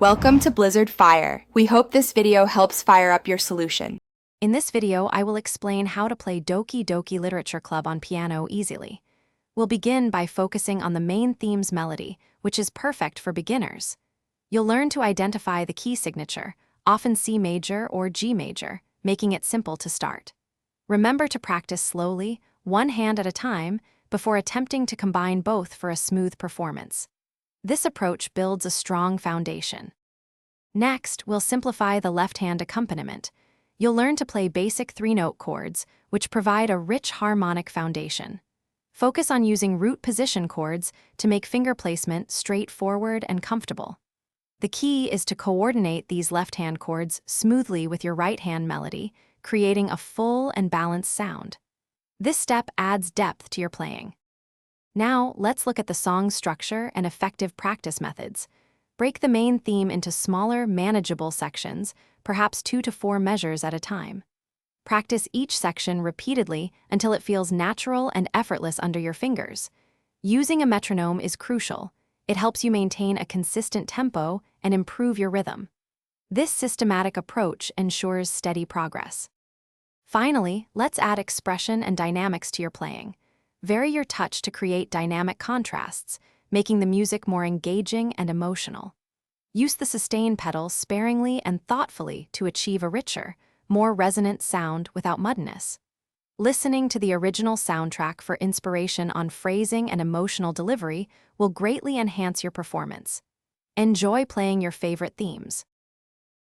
Welcome to Blizzard Fire. We hope this video helps fire up your solution. In this video, I will explain how to play Doki Doki Literature Club on piano easily. We'll begin by focusing on the main theme's melody, which is perfect for beginners. You'll learn to identify the key signature, often C major or G major, making it simple to start. Remember to practice slowly, one hand at a time, before attempting to combine both for a smooth performance. This approach builds a strong foundation. Next, we'll simplify the left-hand accompaniment. You'll learn to play basic three-note chords, which provide a rich harmonic foundation. Focus on using root position chords to make finger placement straightforward and comfortable. The key is to coordinate these left-hand chords smoothly with your right-hand melody, creating a full and balanced sound. This step adds depth to your playing. Now, let's look at the song's structure and effective practice methods. Break the main theme into smaller, manageable sections, perhaps 2 to 4 measures at a time. Practice each section repeatedly until it feels natural and effortless under your fingers. Using a metronome is crucial. It helps you maintain a consistent tempo and improve your rhythm. This systematic approach ensures steady progress. Finally, let's add expression and dynamics to your playing. Vary your touch to create dynamic contrasts, making the music more engaging and emotional. Use the sustain pedal sparingly and thoughtfully to achieve a richer, more resonant sound without muddiness. Listening to the original soundtrack for inspiration on phrasing and emotional delivery will greatly enhance your performance. Enjoy playing your favorite themes.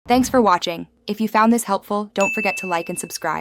Thanks for watching. If you found this helpful, don't forget to like and subscribe.